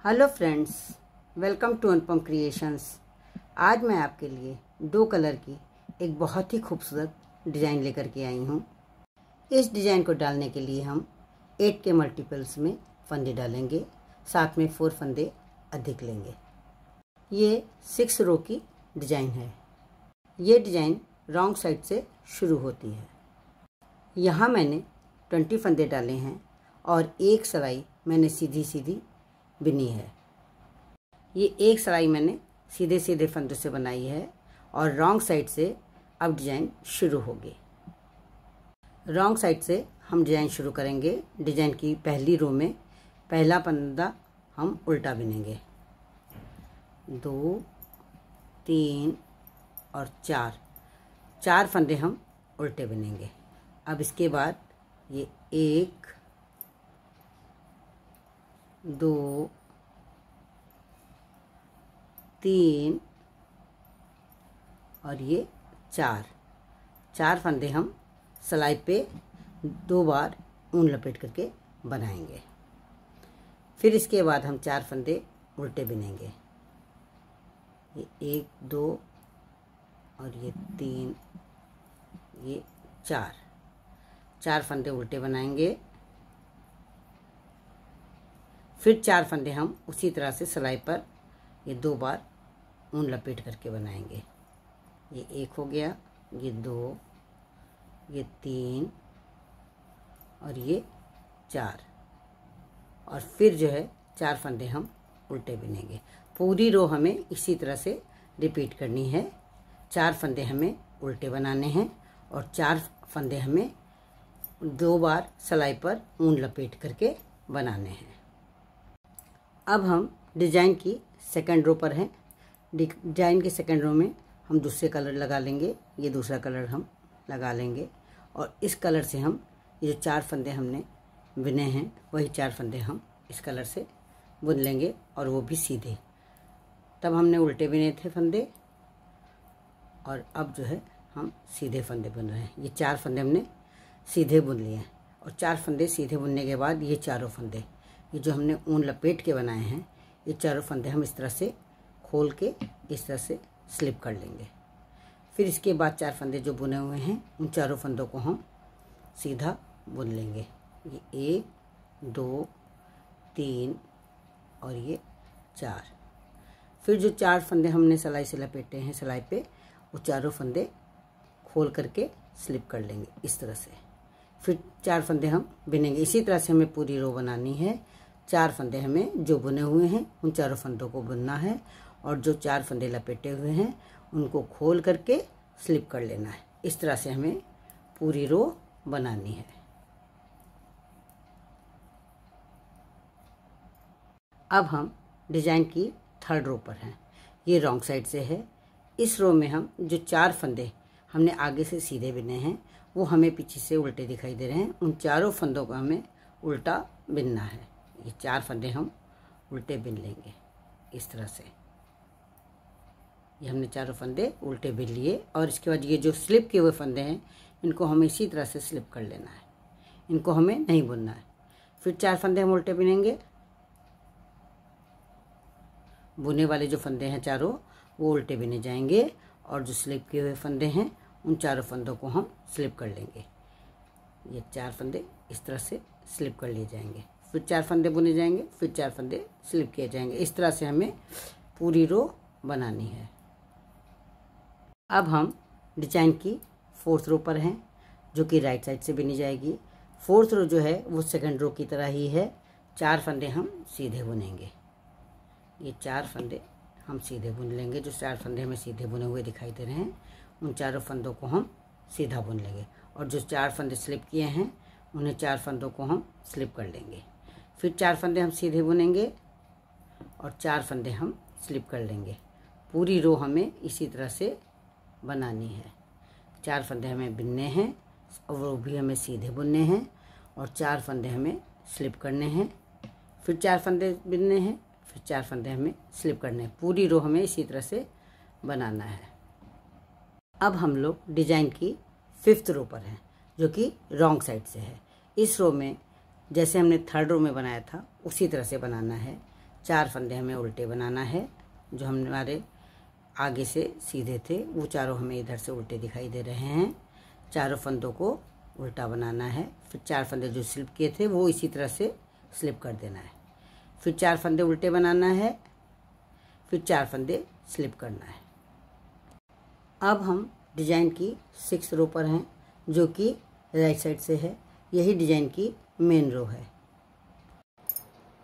Hello friends, welcome to Anupam creations. आज मैं आपके लिए दो कलर की एक बहुत ही खूबसूरत डिज़ाइन लेकर के आई हूँ। इस डिज़ाइन को डालने के लिए हम 8 के मल्टीपल्स में फंदे डालेंगे, साथ में 4 फंदे अधिक लेंगे। ये 6 रो की डिज़ाइन है। ये डिज़ाइन रॉन्ग साइड से शुरू होती है। यहाँ मैंने 20 फंदे डाले हैं और एक सिलाई मैंने सीधी सीधी बिनी है। ये एक सिलाई मैंने सीधे सीधे फंदों से बनाई है और रॉन्ग साइड से अब डिज़ाइन शुरू होगी। रॉन्ग साइड से हम डिज़ाइन शुरू करेंगे। डिज़ाइन की पहली रो में पहला फंदा हम उल्टा बिनेंगे। 2, 3 और 4 फंदे हम उल्टे बिनेंगे। अब इसके बाद ये 1, 2, 3 और ये 4 फंदे हम सिलाई पे 2 बार ऊन लपेट करके बनाएंगे। फिर इसके बाद हम 4 फंदे उल्टे बिनेंगे। ये 1, 2 और ये 3, ये 4 फंदे उल्टे बनाएंगे। फिर 4 फंदे हम उसी तरह से सिलाई पर ये 2 बार ऊन लपेट करके बनाएंगे। ये 1 हो गया, ये 2, ये 3 और ये 4 और फिर जो है 4 फंदे हम उल्टे बिनेंगे। पूरी रो हमें इसी तरह से रिपीट करनी है। 4 फंदे हमें उल्टे बनाने हैं और 4 फंदे हमें 2 बार सिलाई पर ऊन लपेट करके बनाने हैं। अब हम डिज़ाइन की सेकंड रो पर हैं। डिज़ाइन के सेकंड रो में हम दूसरे कलर लगा लेंगे। ये दूसरा कलर हम लगा लेंगे और इस कलर से हम ये जो 4 फंदे हमने बुने हैं वही 4 फंदे हम इस कलर से बुन लेंगे और वो भी सीधे। तब हमने उल्टे बुने थे फंदे और अब जो है हम सीधे फंदे बुन रहे हैं। ये 4 फंदे हमने सीधे बुन लिए हैं और 4 फंदे सीधे बुनने के बाद ये चारों फंदे ये जो हमने ऊन लपेट के बनाए हैं ये चारों फंदे हम इस तरह से खोल के इस तरह से स्लिप कर लेंगे। फिर इसके बाद 4 फंदे जो बुने हुए हैं उन चारों फंदों को हम सीधा बुन लेंगे। ये 1, 2, 3 और ये 4। फिर जो 4 फंदे हमने सिलाई से लपेटे हैं सिलाई पे वो चारों फंदे खोल करके स्लिप कर लेंगे इस तरह से। फिर 4 फंदे हम बिनेंगे। इसी तरह से हमें पूरी रो बनानी है। 4 फंदे हमें जो बुने हुए हैं उन चारों फंदों को बुनना है और जो 4 फंदे लपेटे हुए हैं उनको खोल करके स्लिप कर लेना है। इस तरह से हमें पूरी रो बनानी है। अब हम डिज़ाइन की थर्ड रो पर हैं। ये रॉन्ग साइड से है। इस रो में हम जो 4 फंदे हमने आगे से सीधे बिने हैं वो हमें पीछे से उल्टे दिखाई दे रहे हैं। उन चारों फंदों को हमें उल्टा बिनना है। ये 4 फंदे हम उल्टे बिन लेंगे इस तरह से। ये हमने चारों फंदे उल्टे बिन लिए और इसके बाद ये जो स्लिप किए हुए फंदे हैं इनको हमें इसी तरह से स्लिप कर लेना है। इनको हमें नहीं बुनना है। फिर 4 फंदे हम उल्टे बिनेंगे। बुने वाले जो फंदे हैं चारों वो उल्टे बिने जाएंगे और जो स्लिप किए हुए फंदे हैं उन चारों फंदों को हम स्लिप कर लेंगे। ये 4 फंदे इस तरह से स्लिप कर लिए जाएंगे। फिर 4 फंदे बुने जाएंगे, फिर 4 फंदे स्लिप किए जाएंगे। इस तरह से हमें पूरी रो बनानी है। अब हम डिज़ाइन की 4th रो पर हैं जो कि राइट साइड से बिनी जाएगी। 4th रो जो है वो सेकंड रो की तरह ही है। 4 फंदे हम सीधे बुनेंगे। ये 4 फंदे हम सीधे बुन लेंगे। जो 4 फंदे हमें सीधे बुने हुए दिखाई दे रहे हैं उन चारों फंदों को हम सीधा बुन लेंगे और जो 4 फंदे स्लिप किए हैं उन्हें 4 फंदों को हम स्लिप कर लेंगे। फिर 4 फंदे हम सीधे बुनेंगे और 4 फंदे हम स्लिप कर लेंगे। पूरी रो हमें इसी तरह से बनानी है। 4 फंदे हमें बिनने हैं और वो भी हमें सीधे बुनने हैं और 4 फंदे हमें स्लिप करने हैं। फिर 4 फंदे बिनने हैं, फिर 4 फंदे हमें स्लिप करने हैं। पूरी रो हमें इसी तरह से बनाना है। अब हम लोग डिज़ाइन की 5th रो पर हैं जो कि रॉन्ग साइड से है। इस रो में जैसे हमने 3rd रो में बनाया था उसी तरह से बनाना है। 4 फंदे हमें उल्टे बनाना है। जो हमारे आगे से सीधे थे वो चारों हमें इधर से उल्टे दिखाई दे रहे हैं। चारों फंदों को उल्टा बनाना है। फिर 4 फंदे जो स्लिप किए थे वो इसी तरह से स्लिप कर देना है। फिर 4 फंदे उल्टे बनाना है, फिर 4 फंदे स्लिप करना है। अब हम डिजाइन की 6 रो पर हैं, जो कि राइट साइड से है। यही डिजाइन की मेन रो है।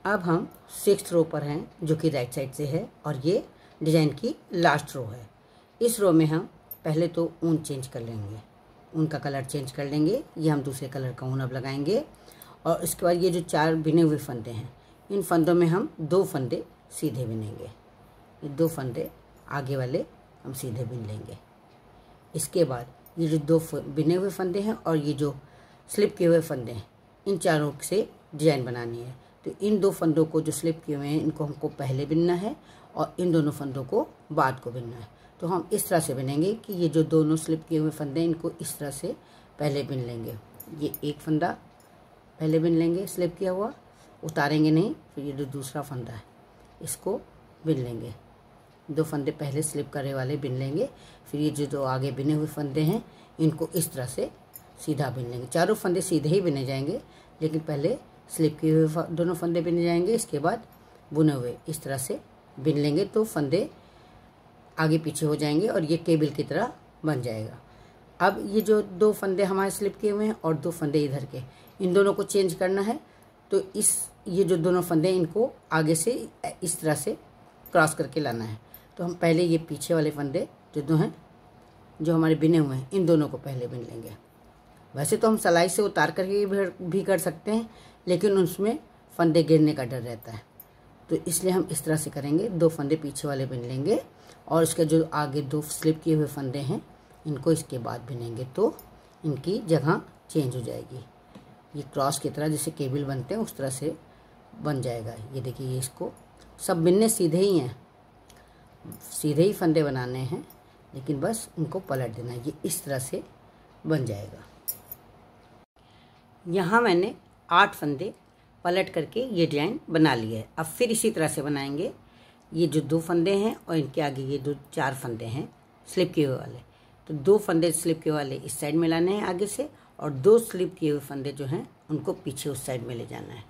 अब हम 6th रो पर हैं, जो कि राइट साइड से है, और ये डिजाइन की लास्ट रो है। इस रो में हम पहले तो ऊन चेंज कर लेंगे, ऊन का कलर चेंज कर लेंगे। ये हम दूसरे कलर का ऊन अब लगाएंगे। और इसके बाद ये जो 4 बिने हुए फंदे हैं, इन फंदों में हम 2 फंदे सीधे बिनेंगे। ये 2 फंदे आगे वाले हम सीधे बिन लेंगे। इसके बाद ये जो 2 बिने हुए फंदे हैं और ये जो स्लिप किए हुए फंदे हैं, इन चारों से डिजाइन बनानी है। तो इन 2 फंदों को जो स्लिप किए हुए हैं इनको हमको पहले बिनना है और इन दोनों फंदों को बाद को बिनना है। तो हम इस तरह से बिनेंगे कि ये जो दोनों स्लिप किए हुए फंदे हैं इनको इस तरह से पहले बिन लेंगे। ये एक फंदा पहले बिन लेंगे स्लिप किया हुआ, उतारेंगे नहीं। फिर ये जो दूसरा फंदा है इसको बिन लेंगे। 2 फंदे पहले स्लिप करे वाले बिन लेंगे। फिर ये जो 2 आगे बिने हुए फंदे हैं इनको इस तरह से सीधा बिन लेंगे। चारों फंदे सीधे ही बिने जाएंगे, लेकिन पहले स्लिप किए हुए दोनों फंदे बिने जाएंगे, इसके बाद बुने हुए इस तरह से बिन लेंगे। तो फंदे आगे पीछे हो जाएंगे और ये केबल की तरह बन जाएगा। अब ये जो 2 फंदे हमारे स्लिप किए हुए हैं और 2 फंदे इधर के, इन दोनों को चेंज करना है। तो ये जो दोनों फंदे इनको आगे से इस तरह से क्रॉस करके लाना है। तो हम पहले ये पीछे वाले फंदे जो 2 हैं जो हमारे बिने हुए हैं, इन दोनों को पहले बिन लेंगे। वैसे तो हम सिलाई से उतार करके भी कर सकते हैं, लेकिन उसमें फंदे गिरने का डर रहता है। तो इसलिए हम इस तरह से करेंगे। 2 फंदे पीछे वाले बिन लेंगे और इसके जो आगे 2 स्लिप किए हुए फंदे हैं इनको इसके बाद बिनेंगे, तो इनकी जगह चेंज हो जाएगी। ये क्रॉस की तरह जैसे केबल बनते हैं उस तरह से बन जाएगा। ये देखिए, ये इसको सब बिनने सीधे ही हैं, सीधे ही फंदे बनाने हैं, लेकिन बस इनको पलट देना है। ये इस तरह से बन जाएगा। यहाँ मैंने 8 फंदे पलट करके ये डिजाइन बना लिया है। अब फिर इसी तरह से बनाएंगे। ये जो 2 फंदे हैं और इनके आगे ये 4 फंदे हैं स्लिप किए हुए वाले, तो 2 फंदे स्लिप किए वाले इस साइड में लाने हैं आगे से, और 2 स्लिप किए हुए फंदे जो हैं उनको पीछे उस साइड में ले जाना है।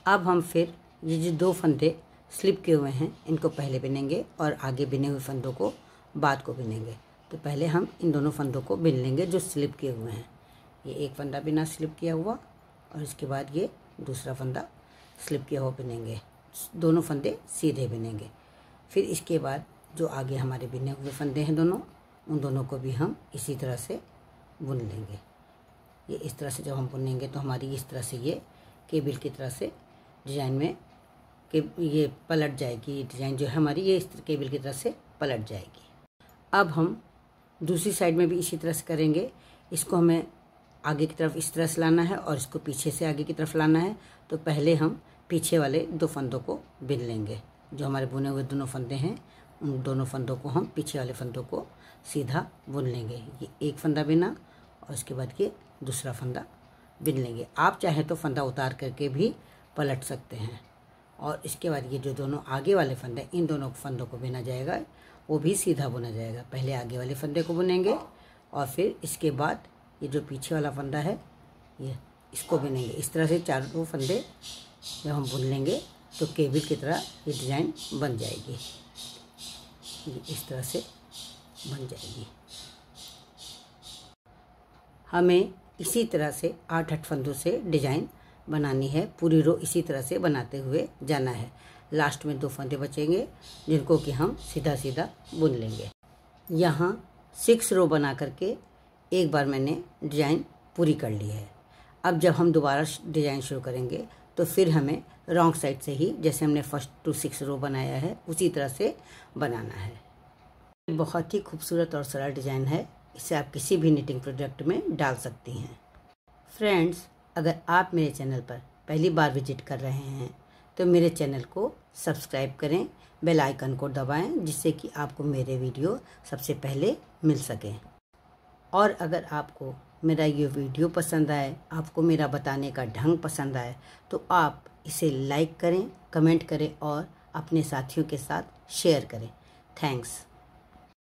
अब हम फिर ये जो 2 फंदे स्लिप किए हुए हैं इनको पहले बिनेंगे और आगे बिने हुए फंदों को बाद को बिनेंगे। तो पहले हम इन दोनों फंदों को बिन लेंगे जो स्लिप किए हुए हैं। ये एक फंदा बिना स्लिप किया हुआ और इसके बाद ये दूसरा फंदा स्लिप किया हुआ बिनेंगे। दोनों फंदे सीधे बिनेंगे। फिर इसके बाद जो आगे हमारे बिने हुए फंदे हैं दोनों, उन दोनों को भी हम इसी तरह से बुन लेंगे। ये इस तरह से जब हम बुनेंगे तो हमारी इस तरह से ये केबल की तरह से डिजाइन में कि ये पलट जाएगी। ये डिजाइन जो है हमारी ये इस केबल की तरह से पलट जाएगी। अब हम दूसरी साइड में भी इसी तरह से करेंगे। इसको हमें आगे की तरफ इस तरह से लाना है और इसको पीछे से आगे की तरफ लाना है। तो पहले हम पीछे वाले 2 फंदों को बिन लेंगे। जो हमारे बुने हुए दोनों फंदे हैं उन दोनों फंदों को हम पीछे वाले फंदों को सीधा बुन लेंगे। ये एक फंदा बिना और उसके बाद ये दूसरा फंदा बिन लेंगे। आप चाहें तो फंदा उतार करके भी पलट सकते हैं। और इसके बाद ये जो दोनों आगे वाले फंदे, इन दोनों फंदों को बिना जाएगा, वो भी सीधा बुना जाएगा। पहले आगे वाले फंदे को बुनेंगे और फिर इसके बाद ये जो पीछे वाला फंदा है ये इसको बिनेंगे। इस तरह से 4 फंदे जब हम बुन लेंगे तो केबल की तरह ये डिज़ाइन बन जाएगी। ये इस तरह से बन जाएगी। हमें इसी तरह से 8 फंदों से डिज़ाइन बनानी है। पूरी रो इसी तरह से बनाते हुए जाना है। लास्ट में 2 फंदे बचेंगे जिनको कि हम सीधा सीधा बुन लेंगे। यहाँ 6 रो बना करके एक बार मैंने डिज़ाइन पूरी कर ली है। अब जब हम दोबारा डिज़ाइन शुरू करेंगे तो फिर हमें रॉन्ग साइड से ही, जैसे हमने फर्स्ट टू 6 रो बनाया है उसी तरह से बनाना है। बहुत ही खूबसूरत और सरल डिज़ाइन है। इसे आप किसी भी निटिंग प्रोडक्ट में डाल सकती हैं। फ्रेंड्स, अगर आप मेरे चैनल पर पहली बार विजिट कर रहे हैं तो मेरे चैनल को सब्सक्राइब करें, बेल आइकन को दबाएं, जिससे कि आपको मेरे वीडियो सबसे पहले मिल सकें। और अगर आपको मेरा ये वीडियो पसंद आए, आपको मेरा बताने का ढंग पसंद आए, तो आप इसे लाइक करें, कमेंट करें और अपने साथियों के साथ शेयर करें। थैंक्स।